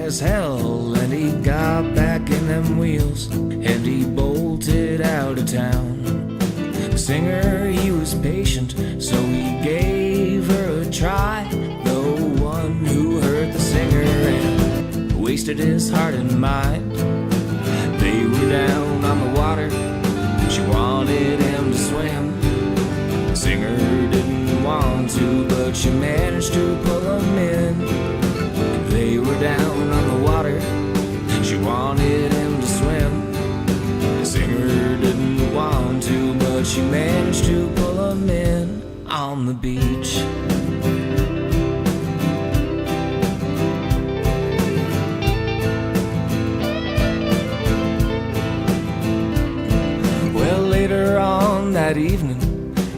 as hell, and he got back in them wheels, and he bolted out of town. The singer, he was patient, so he gave her a try. The one who hurt the singer and wasted his heart and mind. They were down on the water, she wanted him to swim. The singer didn't want to, but she managed to pull him in. They were down on the water, she wanted him to swim. The singer didn't want to, but she managed to pull him in on the beach. Well, later on that evening,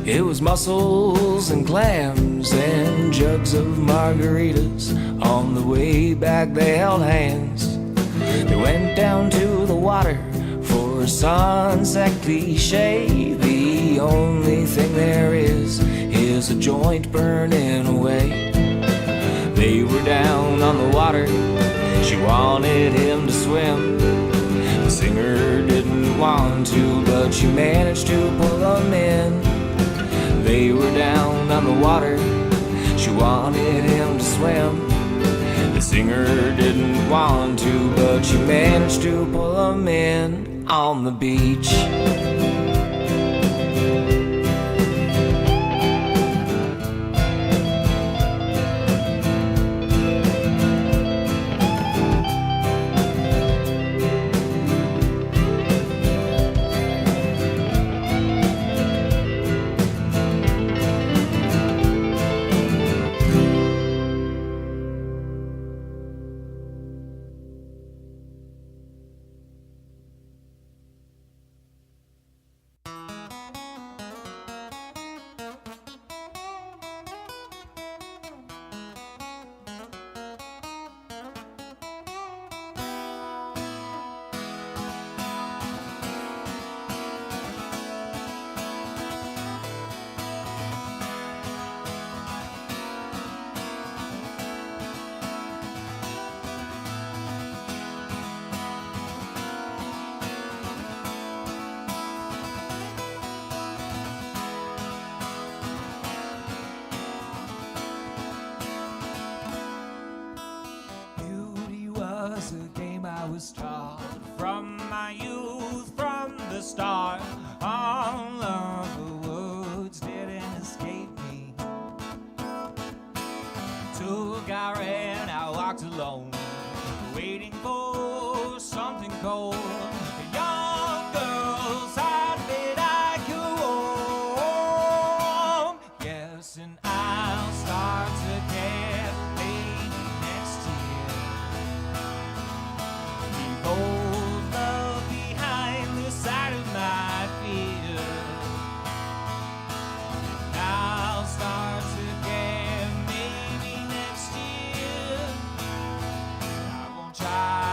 it was mussels and clams and jugs of margaritas. On the way back they held hands. They went down to the water for a sunset cliche. The only thing there is a joint burning away. They were down on the water, she wanted him to swim. The singer didn't want to, but she managed to pull him in. They were down on the water, she wanted him to swim. The singer didn't want to, but she managed to pull him in on the beach. A game I was taught from my youth, from the start. All of the words didn't escape me. Took I ran, I walked alone, waiting for something cold. A young girl's heartbeat I could warm. Yes, and I'll start to care, maybe next year. Old love behind the side of my fear. I'll start to care maybe next year. I won't try.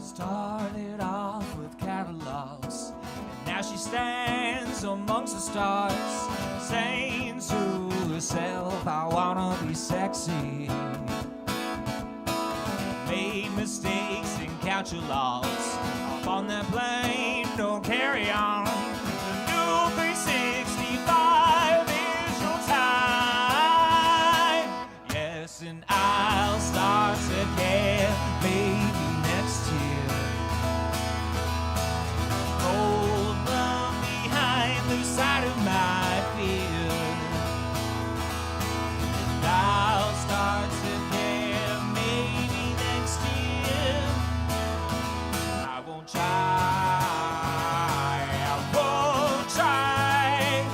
Started off with catalogs, and now she stands amongst the stars, saying to herself, I wanna be sexy. Made mistakes and couch your loss. Up on that plane, don't carry on. The new 365 is your time. Yes, and I'll start to care maybe next year. Old love behind the side of my fear. And I'll start to care maybe next year. I won't try. I won't try.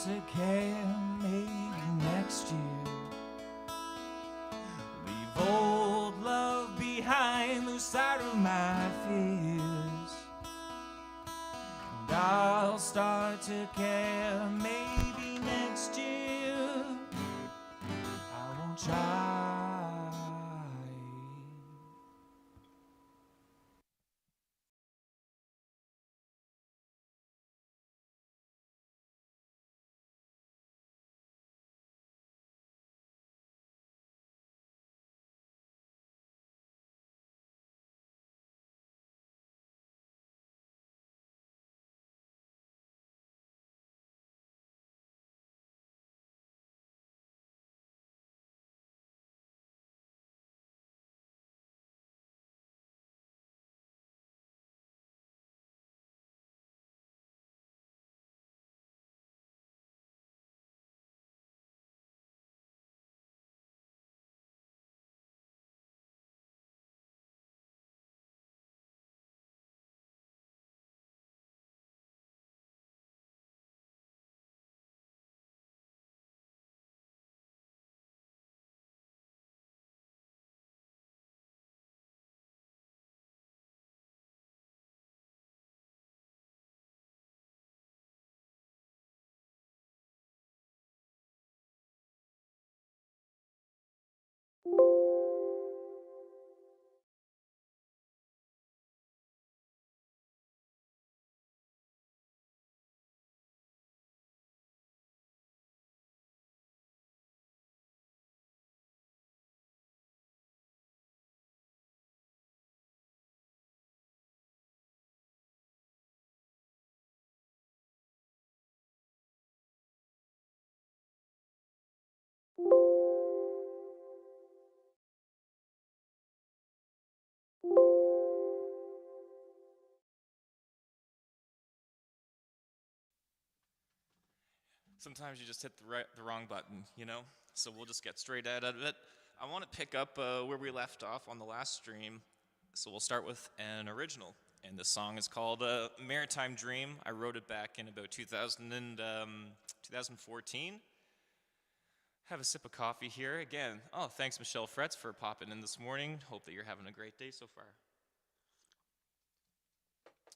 to care maybe next year. Leave old love behind, lose sight of my fears. And I'll start to care maybe next year. I won't try. Sometimes you just hit the wrong button, you know? So we'll just get straight out of it. I want to pick up where we left off on the last stream. So we'll start with an original. And the song is called Maritime Dream. I wrote it back in about 2014. Have a sip of coffee here. Again, thanks Michelle Fretz for popping in this morning. Hope that you're having a great day so far.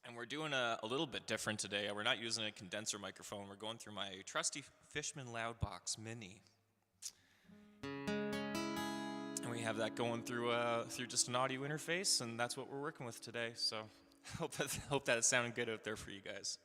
And we're doing a little bit different today. We're not using a condenser microphone. We're going through my trusty Fishman Loudbox Mini. And we have that going through just an audio interface, and that's what we're working with today. So hope that it's sounding good out there for you guys.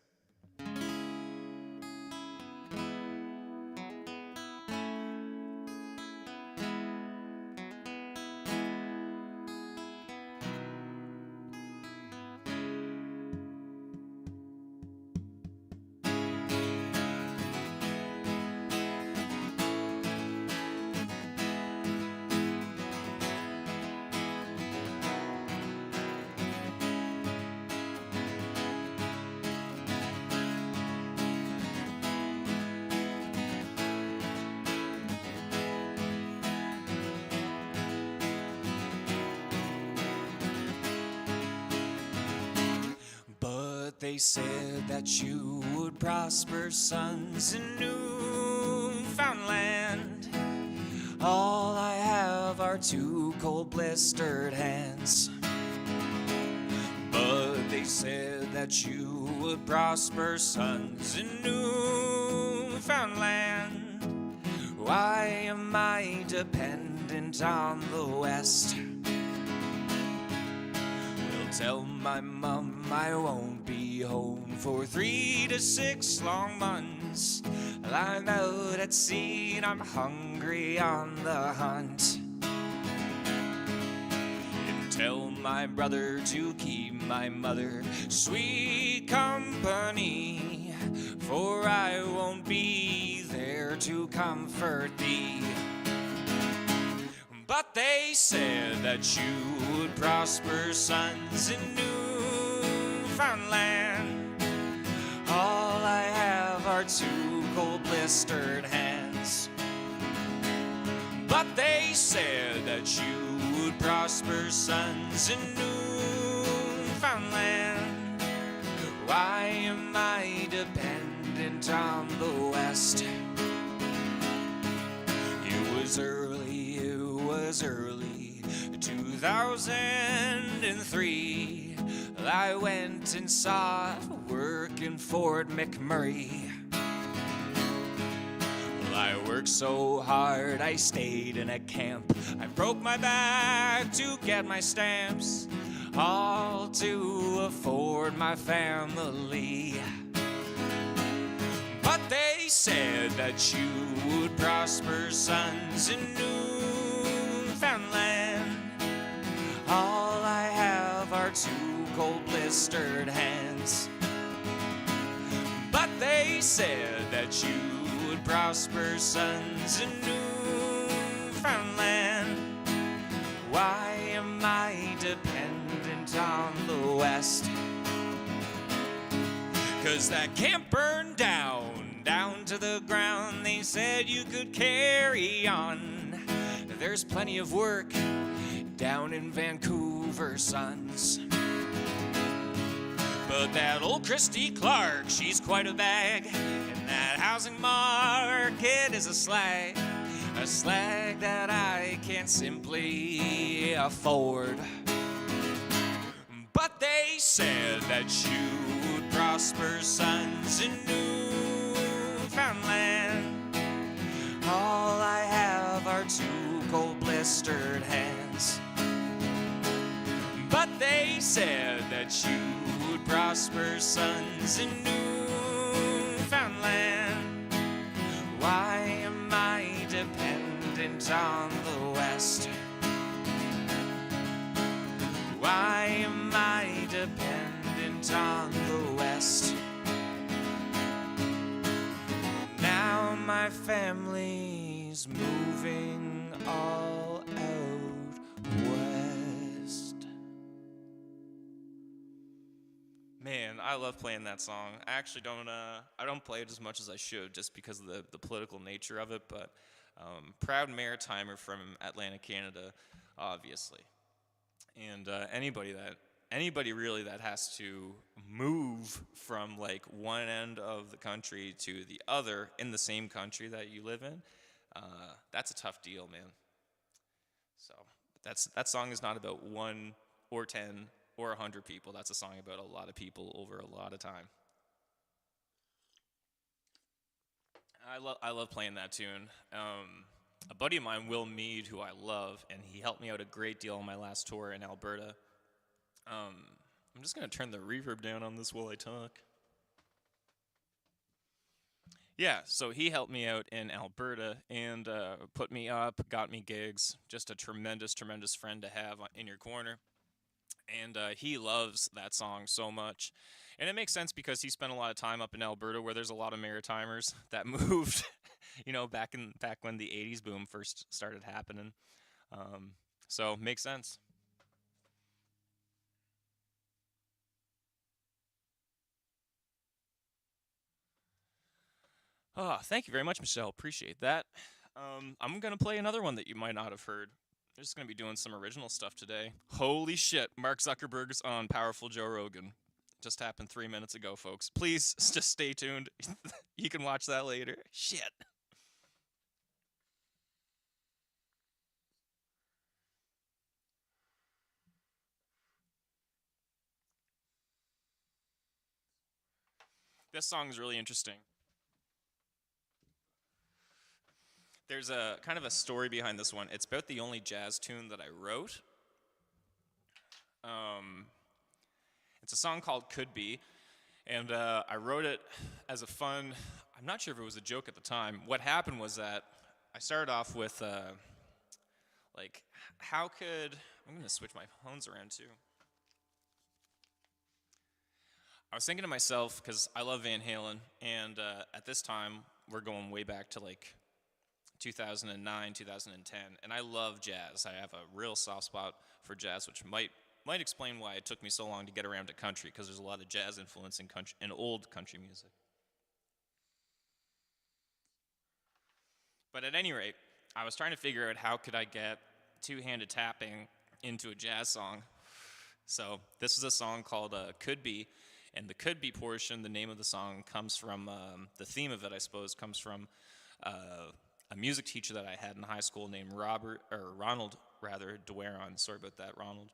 They said that you would prosper, sons in Newfoundland. All I have are two cold blistered hands. But they said that you would prosper, sons in Newfoundland. Why am I dependent on the West? Will tell my mom I won't be home for 3 to 6 long months. I'm out at sea and I'm hungry on the hunt. And tell my brother to keep my mother sweet company, for I won't be there to comfort thee. But they said that you would prosper, sons in Newfoundland. All I have are two cold blistered hands. But they said that you would prosper, sons in Newfoundland. Why am I dependent on the West? West. It was early 2003. I went and saw work in Fort McMurray. I worked so hard, I stayed in a camp. I broke my back to get my stamps, all to afford my family. But they said that you would prosper, sons, in Newfoundland. All I have are two cold blistered hands. But they said that you would prosper, sons, in Newfoundland. Why am I dependent on the West? 'Cause that camp burned down to the ground. They said you could carry on. There's plenty of work down in Vancouver, sons. But that old Christy Clark, she's quite a bag. And that housing market is a slag that I can't simply afford. But they said that you would prosper, sons, in Newfoundland. All I have are two cold blistered hands. But they said that you would prosper, sons, in Newfoundland. Why am I dependent on the West? Why am I dependent on the West? Now my family's moving all out west. Man, I love playing that song. I actually don't play it as much as I should, just because of the political nature of it. But proud Maritimer from Atlantic Canada, obviously. And anybody really that has to move from like one end of the country to the other in the same country that you live in, that's a tough deal, man. So that song is not about 1 or 10 or 100 people. That's a song about a lot of people over a lot of time. I love playing that tune. A buddy of mine, Will Mead, who I love, and he helped me out a great deal on my last tour in Alberta. I'm just going to turn the reverb down on this while I talk. Yeah, so he helped me out in Alberta and put me up, got me gigs. Just a tremendous, tremendous friend to have in your corner. And he loves that song so much. And it makes sense because he spent a lot of time up in Alberta where there's a lot of Maritimers that moved, back when the 80s boom first started happening. So makes sense. Oh, thank you very much, Michelle. Appreciate that. I'm going to play another one that you might not have heard. I'm just going to be doing some original stuff today. Holy shit, Mark Zuckerberg's on Powerful Joe Rogan. Just happened 3 minutes ago, folks. Please just stay tuned. You can watch that later. Shit. This song is really interesting. There's a kind of a story behind this one. It's about the only jazz tune that I wrote. It's a song called Could Be, and I wrote it as a fun, I'm not sure if it was a joke at the time. What happened was that I started off with, I'm going to switch my phones around too. I was thinking to myself, because I love Van Halen, and at this time, we're going way back to 2009, 2010, and I love jazz. I have a real soft spot for jazz, which might explain why it took me so long to get around to country, because there's a lot of jazz influence in old country music. But at any rate, I was trying to figure out how could I get two-handed tapping into a jazz song. So this is a song called Could Be, And the could be portion, the name of the song comes from, the theme of it, I suppose, comes from a music teacher that I had in high school named Ronald Dweron. Sorry about that, Ronald.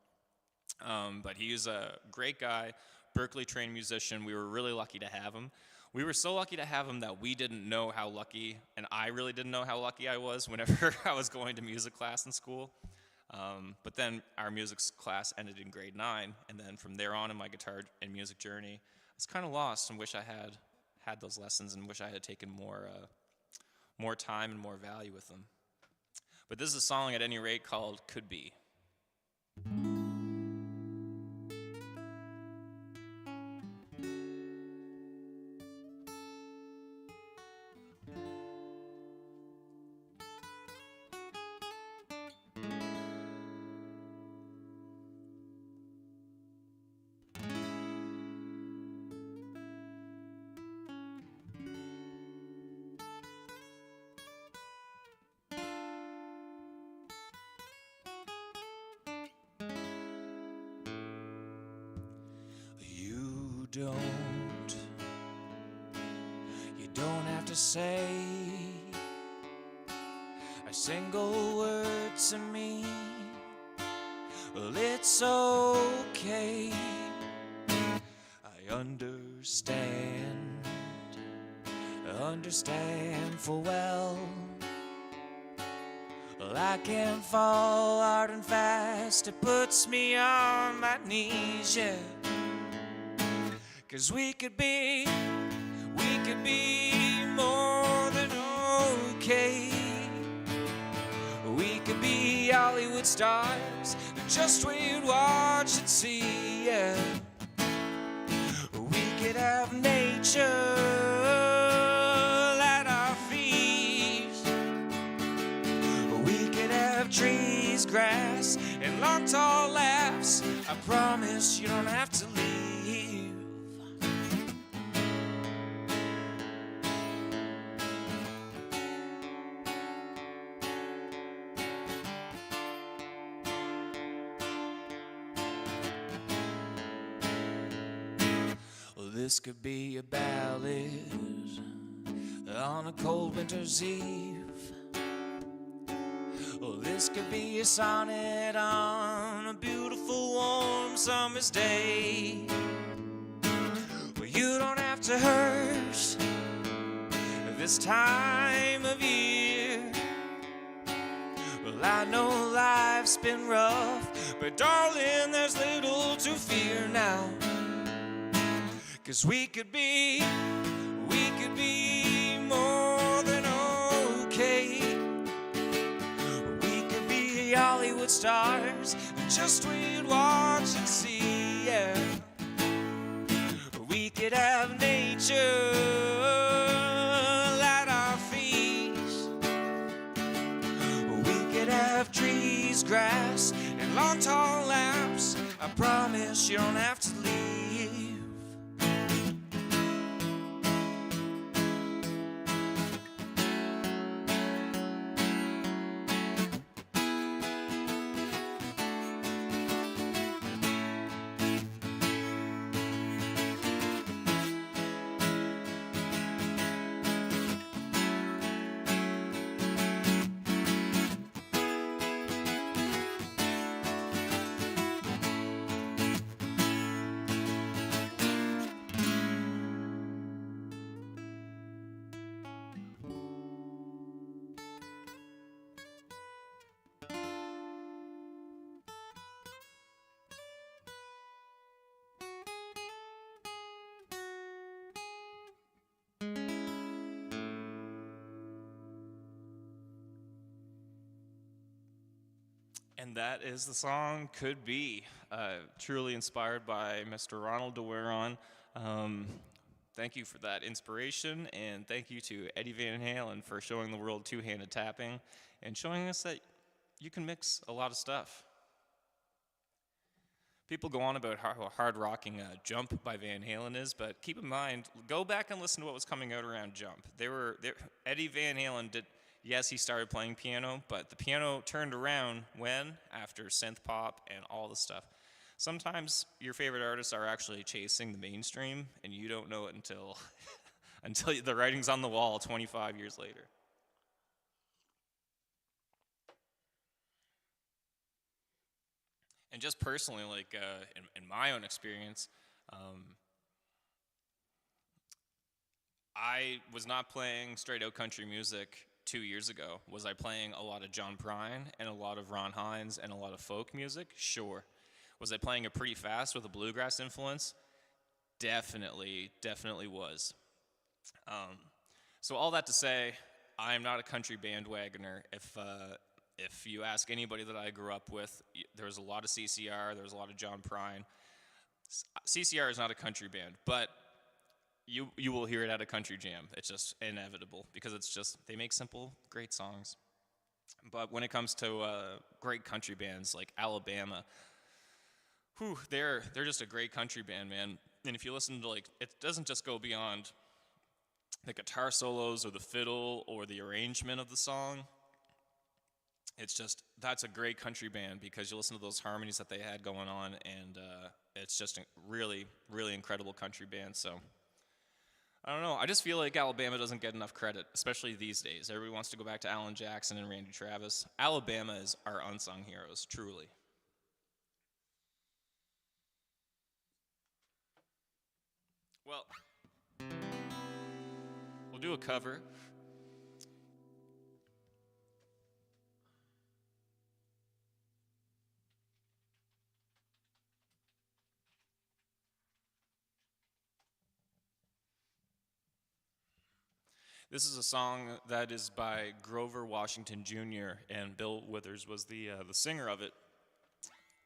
But he was a great guy, Berkeley trained musician. We were really lucky to have him. We were so lucky to have him that we didn't know how lucky, and I really didn't know how lucky I was whenever I was going to music class in school. But then our music class ended in grade 9, and then from there on in my guitar and music journey, I was kind of lost and wish I had those lessons and wish I had taken more time and more value with them. But this is a song at any rate called Could Be. You don't have to say a single word to me. Well, it's okay. I understand full well. Well, I can fall hard and fast. It puts me on my knees, yeah. 'Cause we could be more than okay. We could be Hollywood stars, just we'd watch and see, yeah. We could have nature at our feet. We could have trees, grass, and long tall laughs. I promise you don't have to leave. This could be a ballad on a cold winter's eve. Or this could be a sonnet on a beautiful warm summer's day. Well, you don't have to hurt this time of year. Well, I know life's been rough, but darling, there's little to fear now. 'Cause we could be more than okay. We could be Hollywood stars, just we'd watch and see, yeah. We could have nature at our feet. We could have trees, grass, and long tall lamps. I promise you don't have to leave. And that is the song Could Be, truly inspired by Mr. Ronald Dweron. Thank you for that inspiration, and thank you to Eddie Van Halen for showing the world two-handed tapping and showing us that you can mix a lot of stuff. People go on about how hard-rocking Jump by Van Halen is, but keep in mind, go back and listen to what was coming out around Jump. Eddie Van Halen did. Yes, he started playing piano, but the piano turned around when? After synth pop and all the stuff. Sometimes your favorite artists are actually chasing the mainstream, and you don't know it until until the writing's on the wall 25 years later. And just personally, like in my own experience, I was not playing straight out country music 2 years ago. Was I playing a lot of John Prine and a lot of Ron Hines and a lot of folk music? Sure. Was I playing it pretty fast with a bluegrass influence? Definitely was. So all that to say, I am not a country bandwagoner. If you ask anybody that I grew up with, there was a lot of CCR, there was a lot of John Prine. CCR is not a country band, but you will hear it at a country jam. It's just inevitable because it's just, they make simple, great songs. But when it comes to great country bands like Alabama, they're just a great country band, man. And if you listen to, like, it doesn't just go beyond the guitar solos or the fiddle or the arrangement of the song. It's just, that's a great country band because you listen to those harmonies that they had going on, and it's just a really, really incredible country band. So, I don't know. I just feel like Alabama doesn't get enough credit, especially these days. Everybody wants to go back to Alan Jackson and Randy Travis. Alabama is our unsung heroes, truly. Well, we'll do a cover. This is a song that is by Grover Washington Jr., and Bill Withers was the singer of it.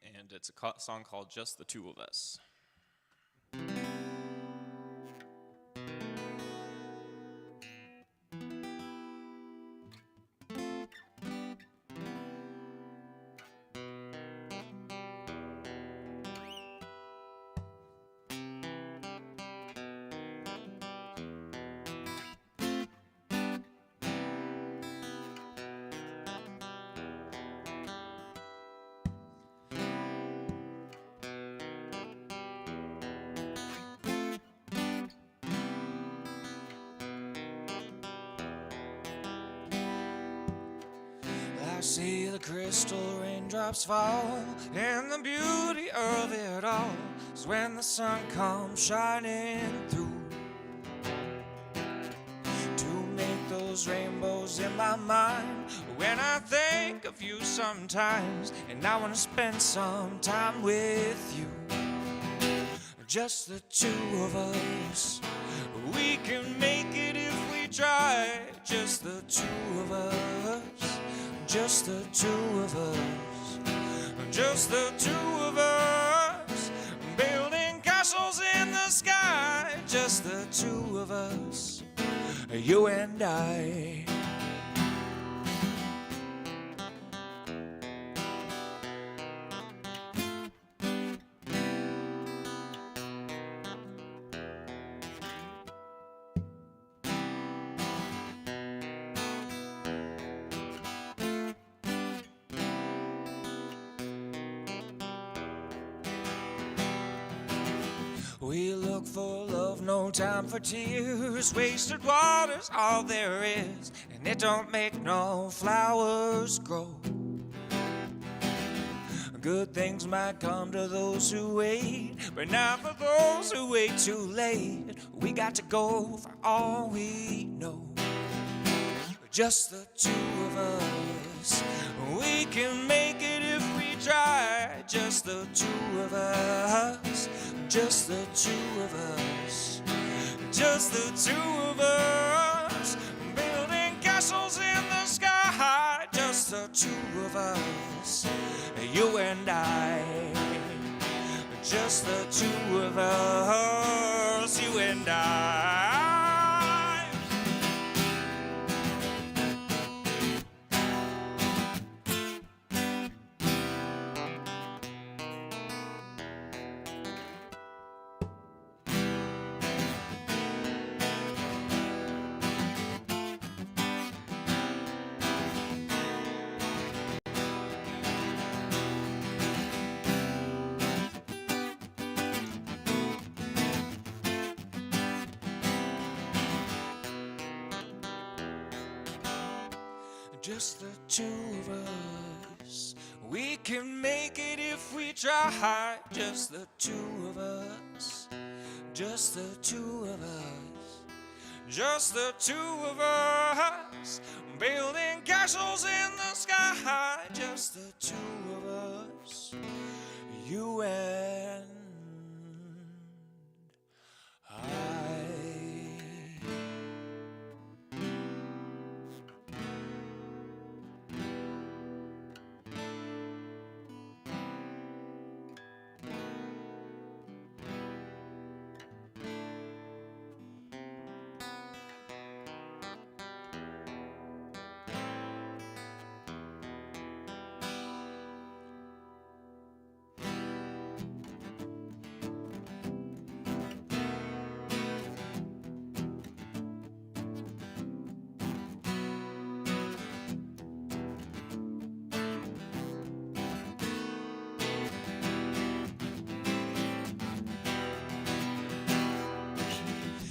And it's a song called Just the Two of Us. I see the crystal raindrops fall, and the beauty of it all is when the sun comes shining through to make those rainbows in my mind. When I think of you sometimes, and I want to spend some time with you, just the two of us. We can make it if we try, just the two of us. Just the two of us, just the two of us, building castles in the sky, just the two of us, you and I. We look for love, no time for tears. Wasted water's all there is, and it don't make no flowers grow. Good things might come to those who wait, but not for those who wait too late. We got to go for all we know. Just the two of us. We can make it if we try. Just the two of us. Just the two of us. Just the two of us. Building castles in the sky. Just the two of us. You and I. Just the two of us. You and I. just the two of us. We can make it if we try, just the two of us, just the two of us, just the two of us, building castles in the sky, just the two of us, you and I.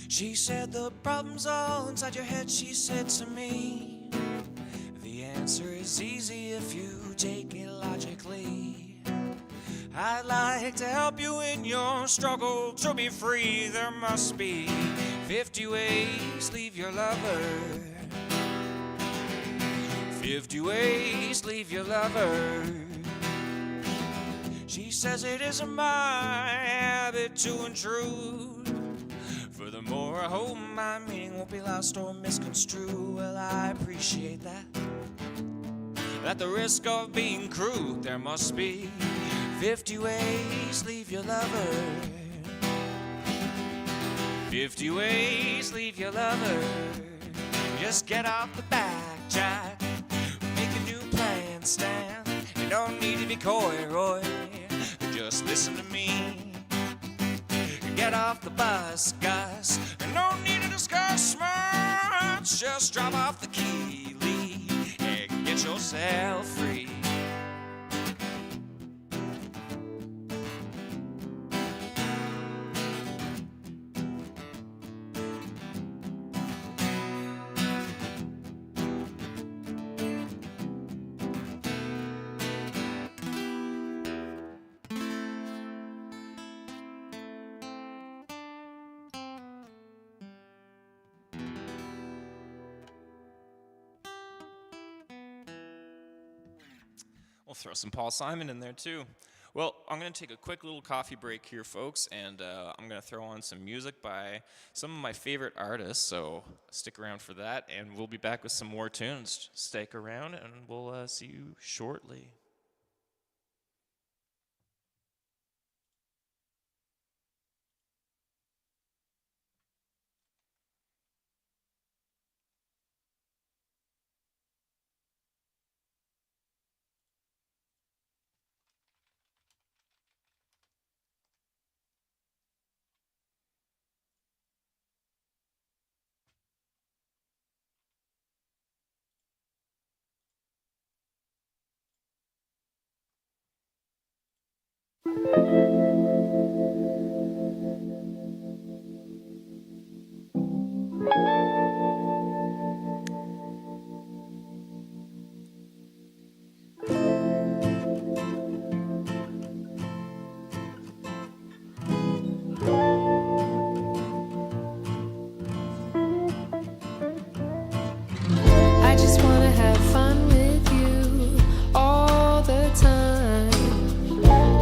She said the problem's all inside your head, she said to me. The answer is easy if you take it logically. I'd like to help you in your struggle to be free. There must be 50 ways to leave your lover. 50 ways to leave your lover. She says it isn't my habit to intrude. Furthermore, I hope my meaning won't be lost or misconstrued. Well, I appreciate that. At the risk of being crude, there must be 50 ways to leave your lover. 50 ways to leave your lover. Just get off the back track, make a new plan stand. You don't need to be coy, Roy, just listen to me. Get off the bus, Gus, and no need to discuss much. Just drop off the key, Lee, and get yourself free. We'll throw some Paul Simon in there too. Well, I'm going to take a quick little coffee break here, folks, and I'm going to throw on some music by some of my favorite artists, so stick around for that, and we'll be back with some more tunes. Stick around, and we'll see you shortly. I just wanna have fun with you all the time.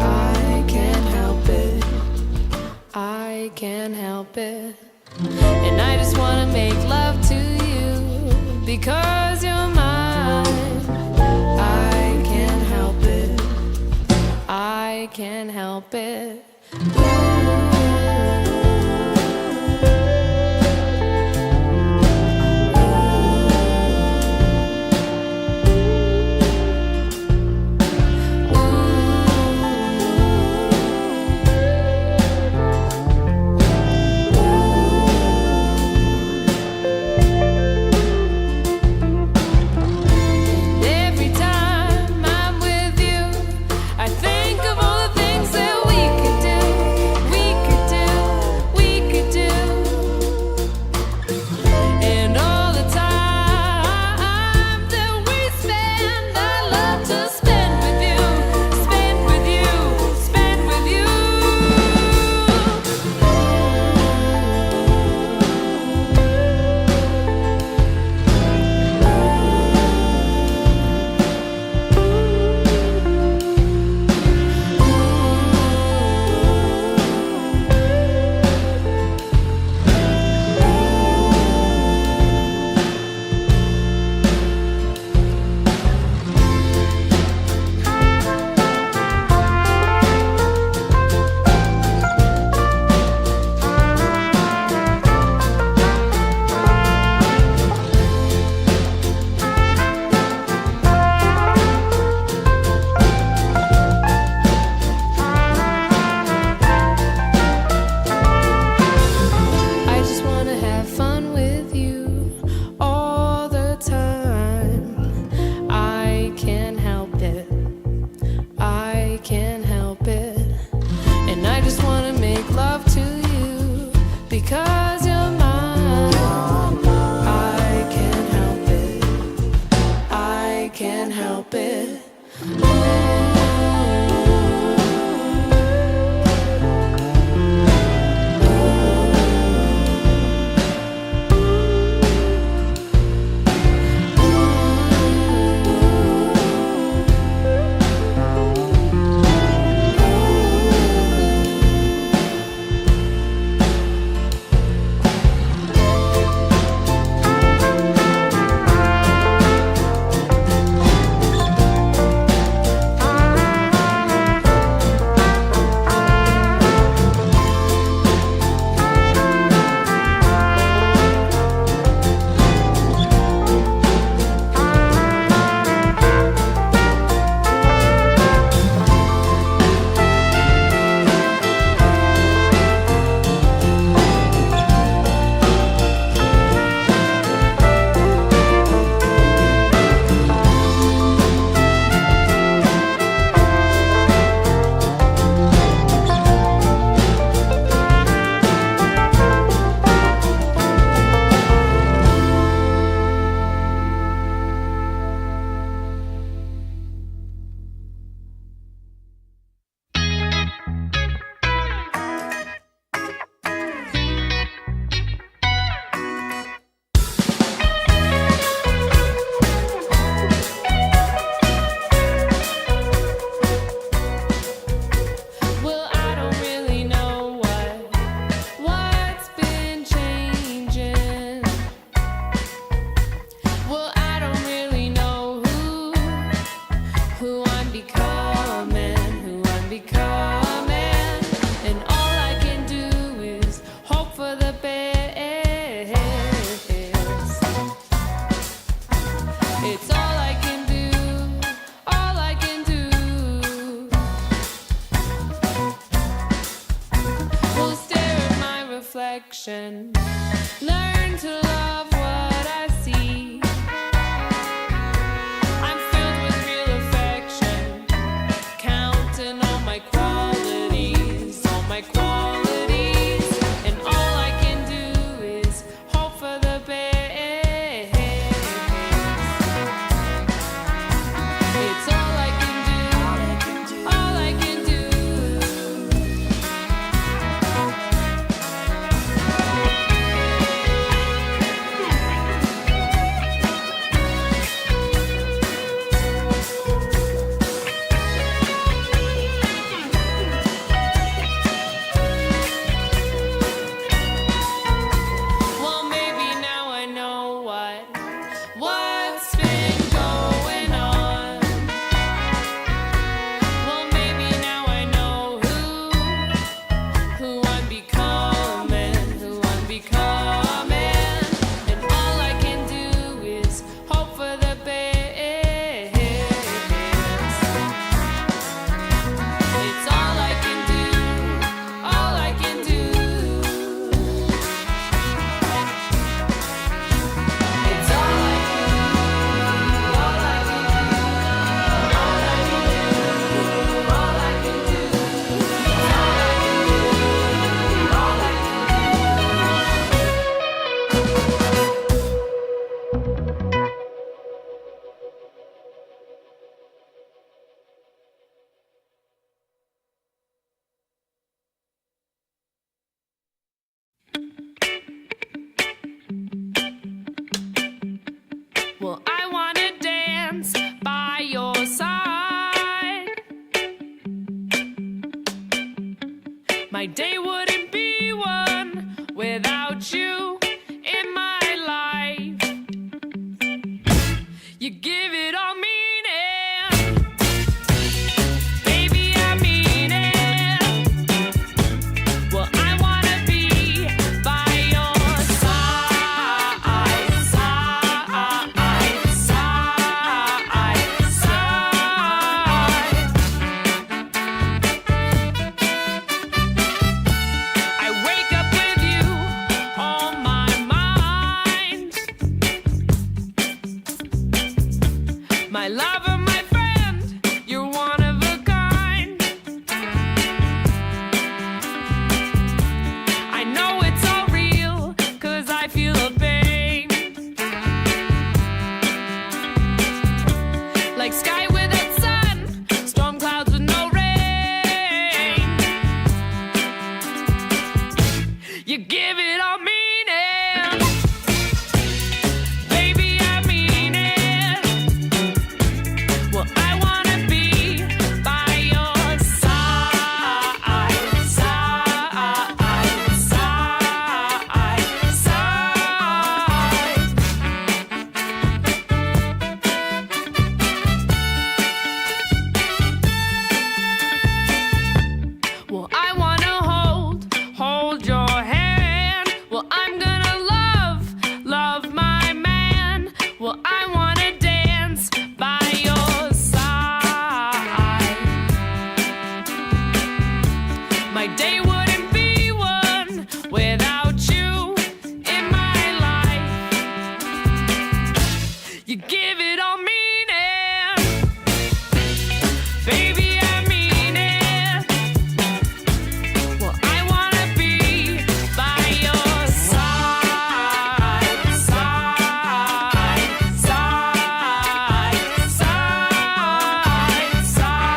I can't help it. I can't help it. And I just wanna make love to you because you're mine. I can't help it. I can't help it. Every time I'm with you, I think of all the things that we could do. We because you're mine. I can't help it. I can't help it. Well, I don't really know what's been changing. Well, I don't really know who I'm becoming, and all I can do is hope for the best. It's all I can do, all I can do. Will stare at my reflection, learn to love what I see. I'm filled with real affection, counting all my qualities, and all I can do is hope for the best. It's all I can do, all I can do. Well, maybe now I know what's been going on. Well, maybe now I know who I'm becoming, and all I can do is hope for the best. It's all I can do, all I can do. It's all I can do, all I can do, all I can do, all I can do, all I Well, I wanna dance by your side. My day wouldn't be one without you in my life. You give it all meaning, baby, I mean it. Well, I wanna be by your side, side, side. I wake up with you on my My day wouldn't be one without you in my life. You give it all meaning, baby, I mean it. Well, I wanna be by your side, side, side, side, side, side,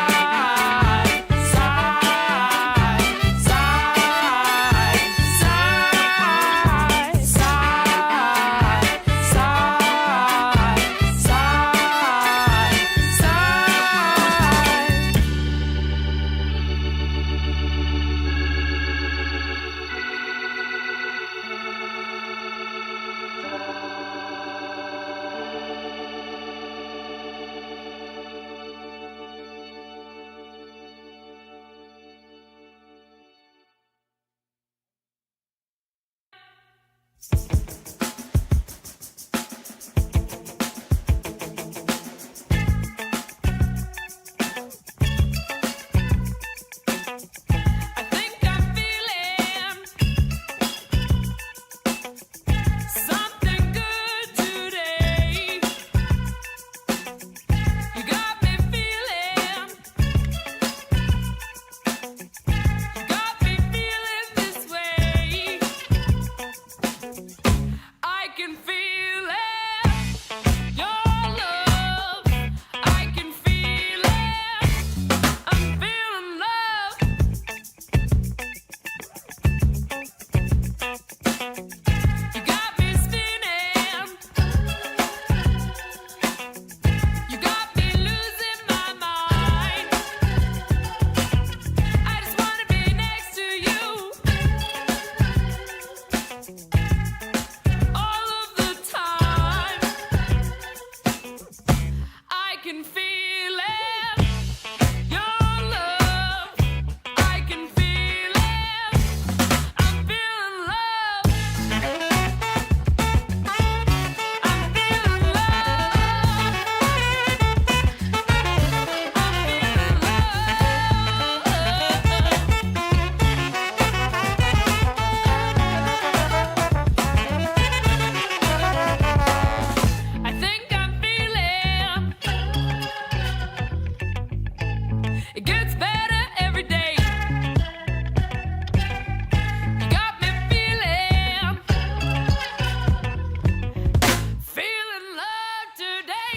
I think I'm feeling something good today. You got me feeling, this way. I can feel it, your love. I can feel it. I'm feeling love. You got me spinning. You got me losing my mind. I just wanna be next to you all of the time. I can feel it, your love. I can feel it. I'm feeling love. I'm feeling love. I think I'm feeling it gets better every day. You got me feeling love today.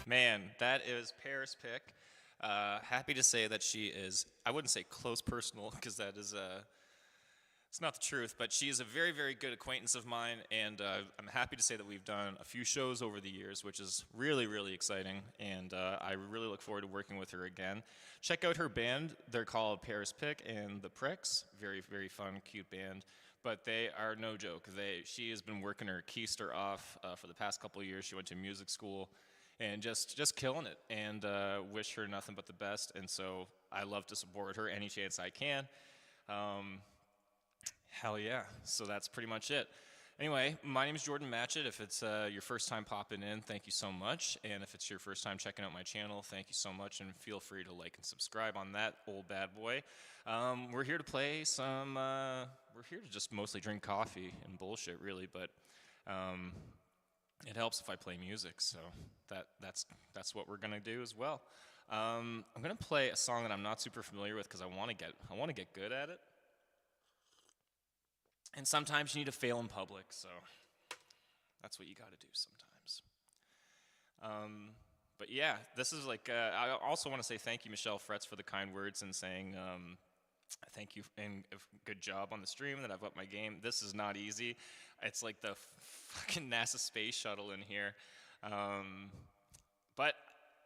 Man, that is Paris Pick. Happy to say that she is, I wouldn't say close personal, because that is, it's not the truth, but she is a very, very good acquaintance of mine, and I'm happy to say that we've done a few shows over the years, which is really, really exciting, and I really look forward to working with her again. Check out her band. They're called Paris Pick and the Pricks. Very, very fun, cute band, but they are no joke. She has been working her keister off for the past couple of years. She went to music school and just killing it, and wish her nothing but the best, and so I love to support her any chance I can. Hell yeah. So that's pretty much it. Anyway, my name is Jordan Matchett. If it's your first time popping in, thank you so much. And if it's your first time checking out my channel, thank you so much. And feel free to like and subscribe on that old bad boy. We're here to play some, we're here to just mostly drink coffee and bullshit, really. But it helps if I play music. So that's what we're going to do as well. I'm going to play a song that I'm not super familiar with because I want to get good at it. And sometimes you need to fail in public, so that's what you got to do sometimes. But yeah, this is like, I also want to say thank you, Michelle Fretz, for the kind words and saying thank you and good job on the stream, that I've upped my game. This is not easy. It's like the fucking NASA space shuttle in here. But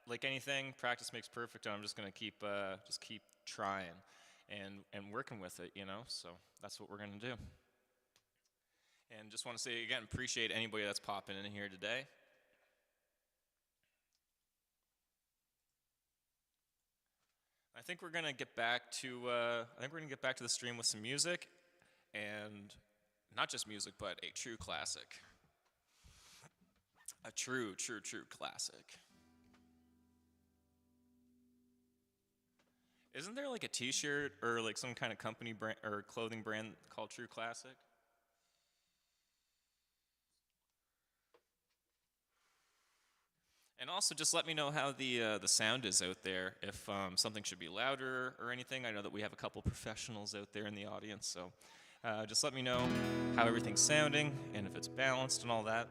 like anything, practice makes perfect, and I'm just going to keep trying and working with it, you know? So that's what we're going to do. And just want to say again, appreciate anybody that's popping in here today. I think we're gonna get back to the stream with some music, and not just music, but a true classic. A true classic. Isn't there like a T-shirt or like some kind of company brand or clothing brand called True Classic? And also, just let me know how the sound is out there. If something should be louder or anything. I know that we have a couple professionals out there in the audience, so just let me know how everything's sounding and if it's balanced and all that.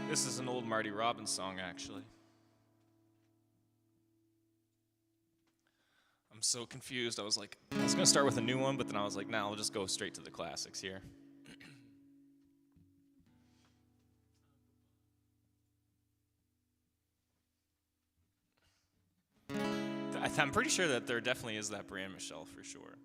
This is an old Marty Robbins song, actually. I'm so confused. I was gonna start with a new one, but then I was like, nah, I'll just go straight to the classics here. I'm pretty sure that there definitely is that brand, Michelle, for sure.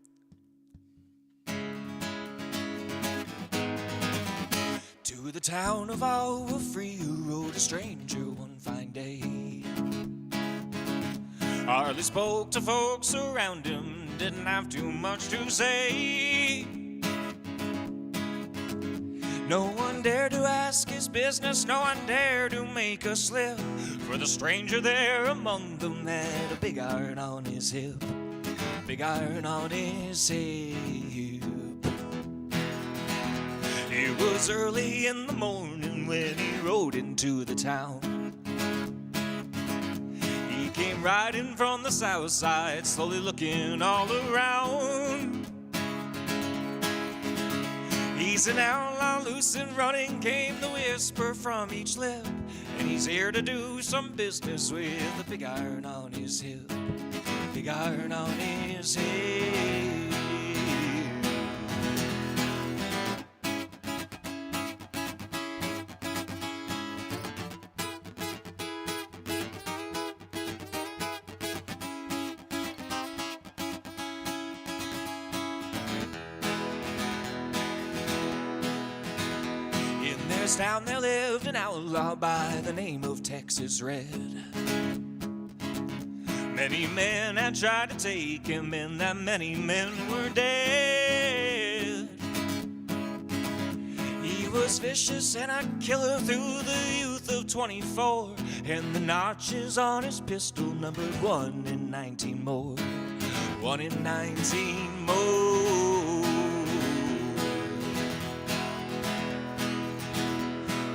To the town of Iowa Free rode a stranger one fine day. Hardly spoke to folks around him, didn't have too much to say. No one dared to ask his business, no one dared to make a slip, for the stranger there among them had a big iron on his hip, big iron on his hip. It was early in the morning when he rode into the town. He came riding from the south side, slowly looking all around. He's an outlaw, loose and running, came the whisper from each lip, and he's here to do some business with a big iron on his hip, big iron on his hip. Down there lived an outlaw by the name of Texas Red. Many men had tried to take him, and that many men were dead. He was vicious and a killer through the youth of 24, and the notches on his pistol numbered 1 in 19 more, 1 in 19 more.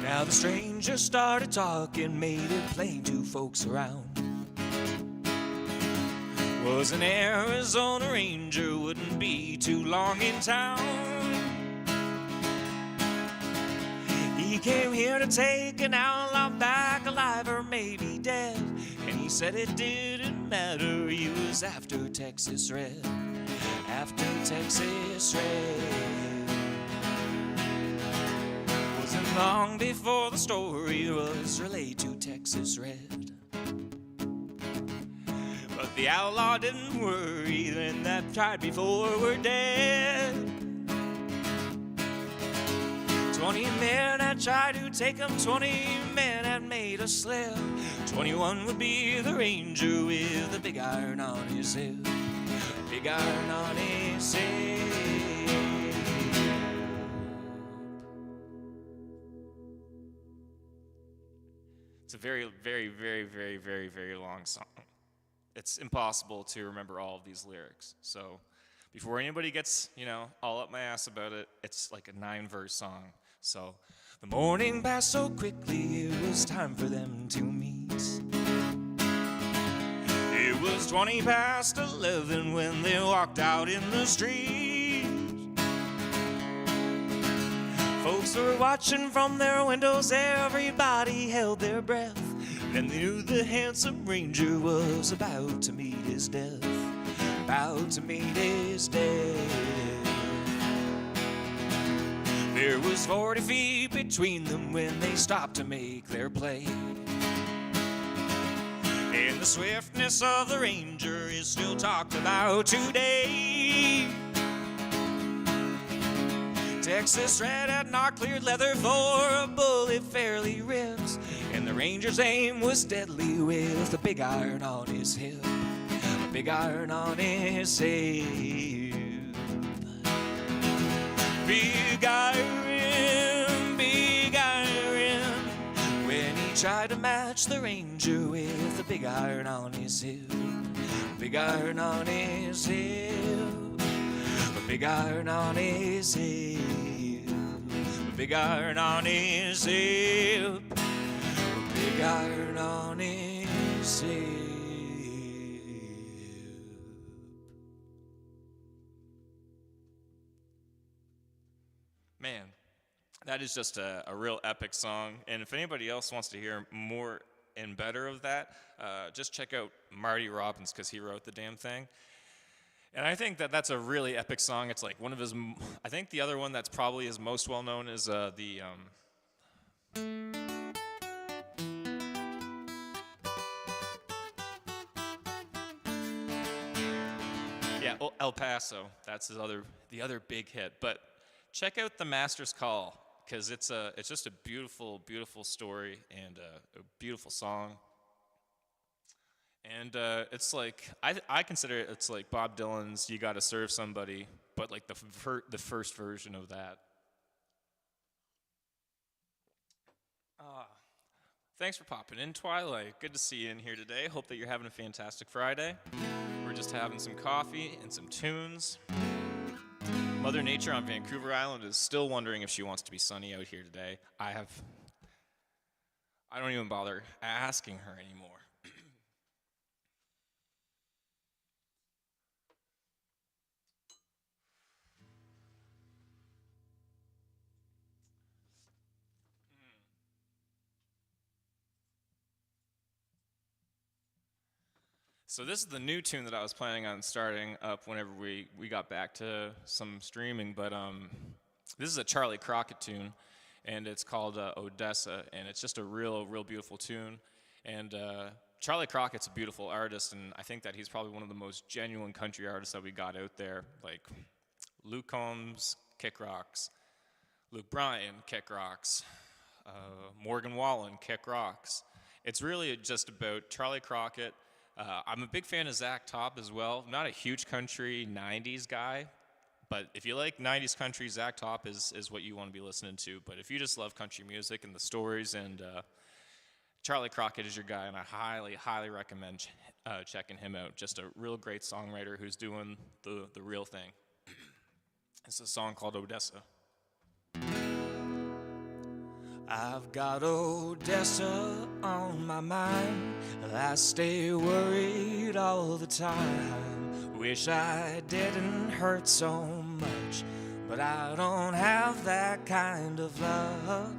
Now the stranger started talking, made it plain to folks around. Was an Arizona Ranger, wouldn't be too long in town. He came here to take an outlaw back alive or maybe dead, and he said it didn't matter, he was after Texas Red, after Texas Red. Long before the story was relayed to Texas Red, but the outlaw didn't worry, and that tried before were dead. 20 men had tried to take him, 20 men had made a slip. 21 would be the Ranger with a big iron on his hip, big iron on his hip. It's a very, very, very, very, very, very long song. It's impossible to remember all of these lyrics. So before anybody gets, all up my ass about it, it's like a 9-verse song. So the morning passed so quickly, it was time for them to meet. It was 20 past 11 when they walked out in the street. Folks were watching from their windows, everybody held their breath, and they knew the handsome Ranger was about to meet his death, about to meet his death. There was 40 feet between them when they stopped to make their play, and the swiftness of the Ranger is still talked about today. Texas Red had not cleared leather for a bullet fairly ripped, and the Ranger's aim was deadly with a big iron on his hip, a big iron on his hip. just the ranger with a big iron on his hip. Big iron on his hip. A big iron on his hip. A big iron on his hip. A big iron on his hip. Man, that is just a real epic song. And if anybody else wants to hear more and better of that, just check out Marty Robbins, because he wrote the damn thing. And I think that that's a really epic song. It's like one of his, I think the other one that's probably his most well known is El Paso. That's the other big hit. But check out The Master's Call, because it's just a beautiful, beautiful story and a beautiful song. And it's like, I consider it's like Bob Dylan's "You Gotta Serve Somebody," but like the first version of that. Thanks for popping in, Twilight. Good to see you in here today. Hope that you're having a fantastic Friday. We're just having some coffee and some tunes. Mother Nature on Vancouver Island is still wondering if she wants to be sunny out here today. I don't even bother asking her anymore. So this is the new tune that I was planning on starting up whenever we got back to some streaming, but this is a Charlie Crockett tune, and it's called Odessa, and it's just a real beautiful tune. And Charlie Crockett's a beautiful artist, and I think that he's probably one of the most genuine country artists that we got out there. Like Luke Combs, kick rocks. Luke Bryan, kick rocks. Morgan Wallen, kick rocks. It's really just about Charlie Crockett. I'm a big fan of Zach Top as well. I'm not a huge country 90s guy, but if you like 90s country, Zach Top is what you want to be listening to. But if you just love country music and the stories, and Charlie Crockett is your guy, and I highly recommend checking him out. Just a real great songwriter who's doing the real thing. It's a song called Odessa. I've got Odessa on my mind. I stay worried all the time. Wish I didn't hurt so much, but I don't have that kind of luck.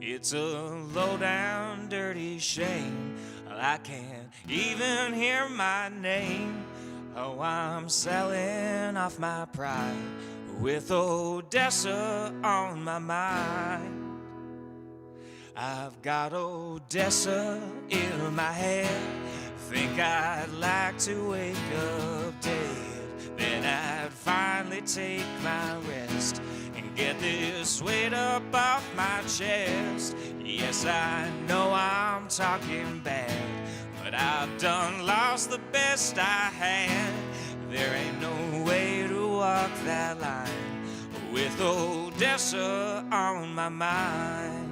It's a low down, dirty shame. I can't even hear my name. Oh, I'm selling off my pride with Odessa on my mind. I've got Odessa in my head. Think I'd like to wake up dead. Then I'd finally take my rest and get this weight up off my chest. Yes, I know I'm talking bad, but I've done lost the best I had. There ain't no way to walk that line with Odessa on my mind.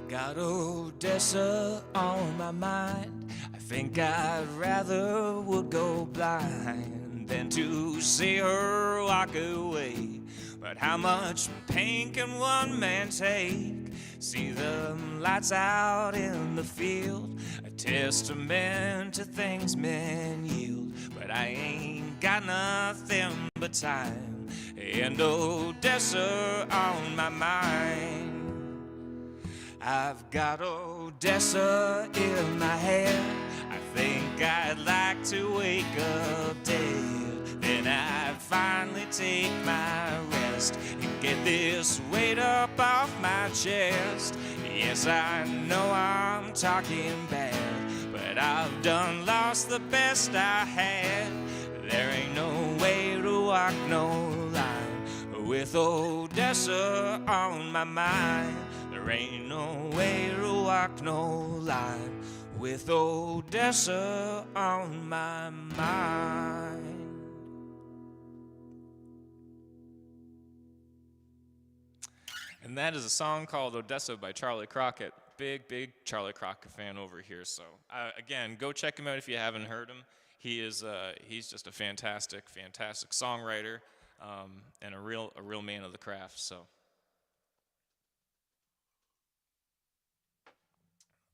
Got Odessa on my mind. I think I'd rather would go blind than to see her walk away. But how much pain can one man take? See the lights out in the field, a testament to things men yield. But I ain't got nothing but time and Odessa on my mind. I've got Odessa in my head. I think I'd like to wake up dead. Then I'd finally take my rest rest and get this weight up off my chest. Yes, I know I'm talking bad, but I've done lost the best I had. There ain't no way to walk no line with Odessa on my mind. There ain't no way to walk no line with Odessa on my mind. And that is a song called Odessa by Charlie Crockett. Big Charlie Crockett fan over here. So again, go check him out if you haven't heard him. He's just a fantastic songwriter and a real man of the craft. So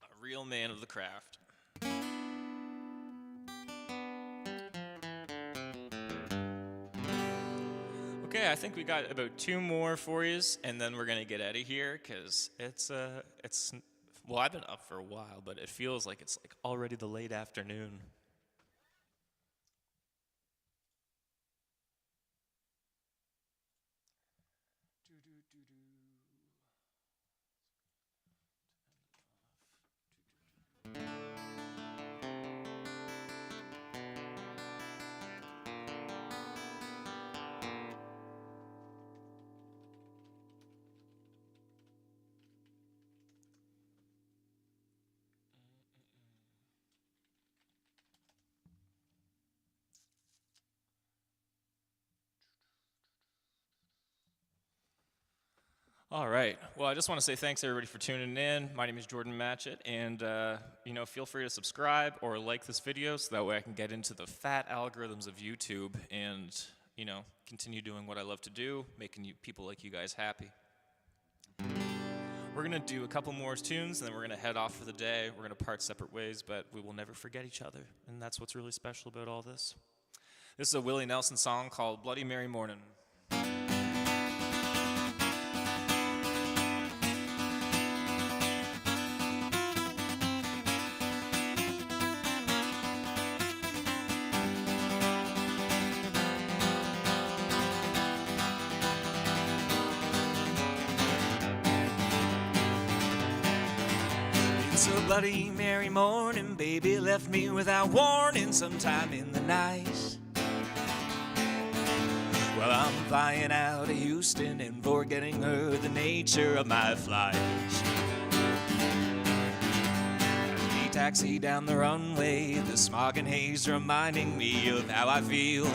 a real man of the craft. Okay, I think we got about 2 more for you, and then we're gonna get out of here because it's well, I've been up for a while, but it feels like it's like already the late afternoon. All right. Well, I just want to say thanks everybody for tuning in. My name is Jordan Matchett, and feel free to subscribe or like this video so that way I can get into the fat algorithms of YouTube and continue doing what I love to do, making people like you guys happy. We're gonna do a couple more tunes, and then we're gonna head off for the day. We're gonna part separate ways, but we will never forget each other, and that's what's really special about all this. This is a Willie Nelson song called Bloody Mary Morning. It's a Bloody Mary morning, baby left me without warning sometime in the night. Well, I'm flying out of Houston and forgetting her the nature of my flight. We taxi down the runway, the smog and haze reminding me of how I feel.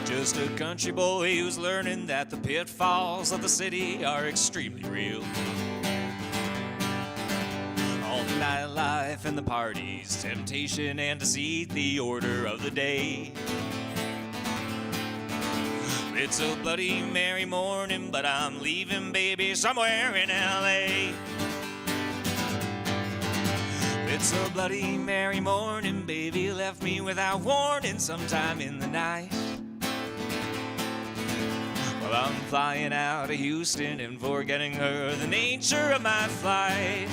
Just a country boy who's learning that the pitfalls of the city are extremely real. All the nightlife and the parties, temptation and deceit, the order of the day. It's a Bloody Mary morning, but I'm leaving, baby, somewhere in L.A. It's a Bloody Mary morning, baby left me without warning sometime in the night. Well, I'm flying out of Houston and forgetting her the nature of my flight.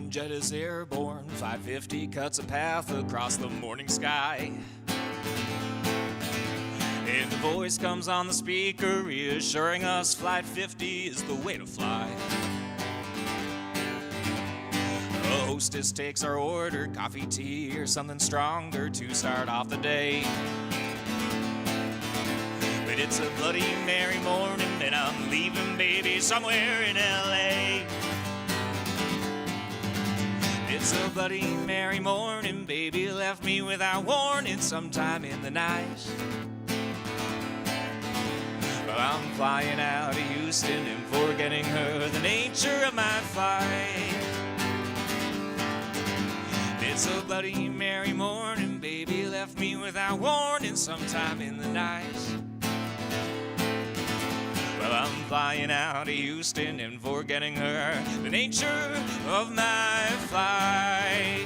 Jet is airborne, 550 cuts a path across the morning sky. And the voice comes on the speaker, reassuring us Flight 50 is the way to fly. The hostess takes our order, coffee, tea, or something stronger to start off the day. But it's a Bloody Mary morning, and I'm leaving, baby, somewhere in L.A. It's a Bloody Mary morning, baby left me without warning sometime in the night. Well, I'm flying out of Houston and forgetting her the nature of my flight. It's a Bloody Mary morning, baby left me me without warning sometime in the night. Well, I'm flying out of Houston and forgetting her, the nature of my flight.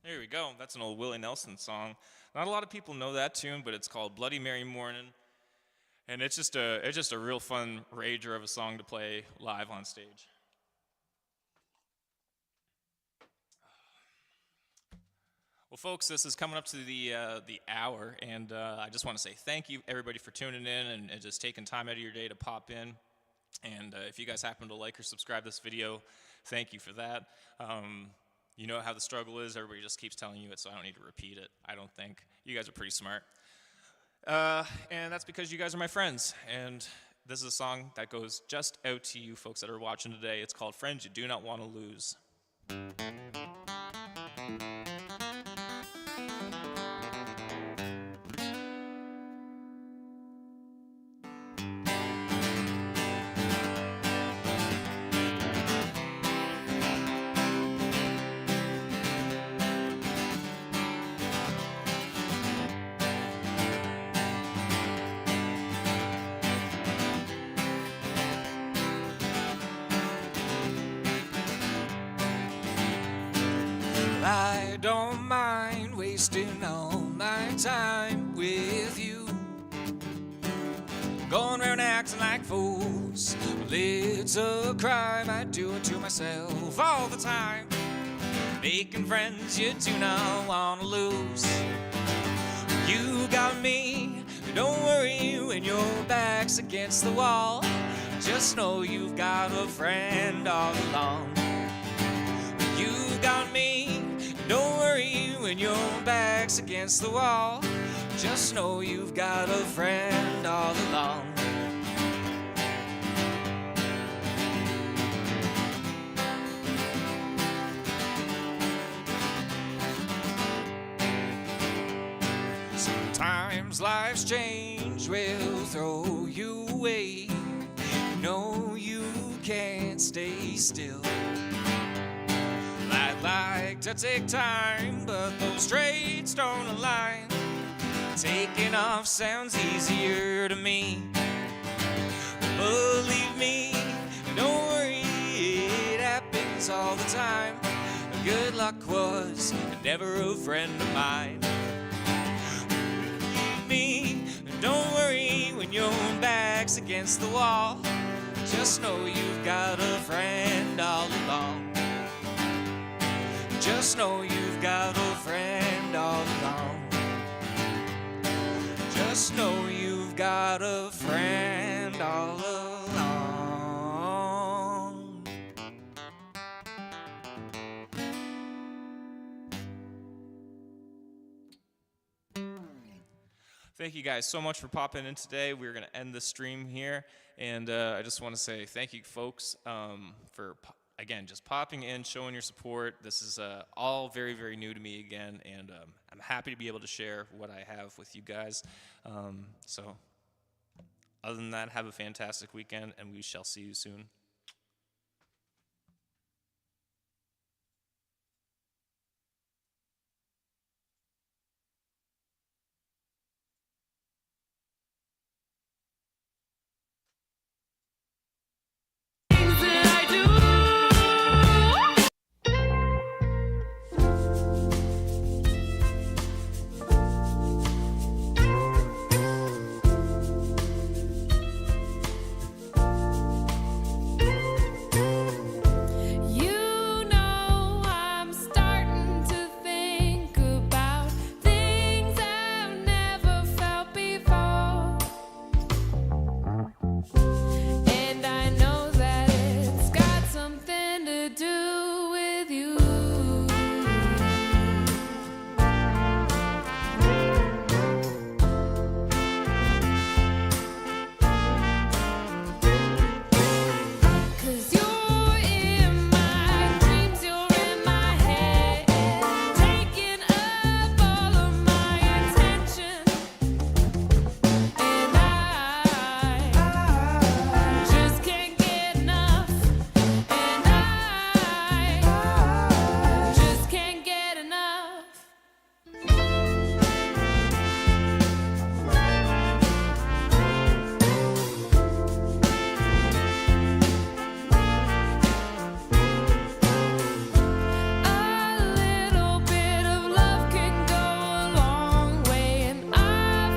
There we go. That's an old Willie Nelson song. Not a lot of people know that tune, but it's called Bloody Mary Morning. And it's just a real fun rager of a song to play live on stage. Well, folks, this is coming up to the hour, and I just want to say thank you, everybody, for tuning in and just taking time out of your day to pop in. And if you guys happen to like or subscribe this video, thank you for that. You know how the struggle is. Everybody just keeps telling you it, so I don't need to repeat it, I don't think. You guys are pretty smart. And that's because you guys are my friends. And this is a song that goes just out to you folks that are watching today. It's called Friends You Do Not Want to Lose. I don't mind wasting all my time with you, going around acting like fools. Well, it's a crime, I do it to myself all the time, making friends you do not want to lose. You got me, don't worry when your back's against the wall, just know you've got a friend all along. You got me, don't worry when your back's against the wall, just know you've got a friend all along. Sometimes life's change will throw you away. You know you can't stay still. I'd like to take time, but those traits don't align. Taking off sounds easier to me. Believe me, don't worry, it happens all the time. Good luck was never a friend of mine. Believe me, don't worry when your back's against the wall, just know you've got a friend all along. Just know you've got a friend all along. Just know you've got a friend all along. Thank you guys so much for popping in today. We're going to end the stream here. And I just want to say thank you, folks, for again, just popping in, showing your support. This is all very, very new to me again, and I'm happy to be able to share what I have with you guys. So other than that, have a fantastic weekend, and we shall see you soon.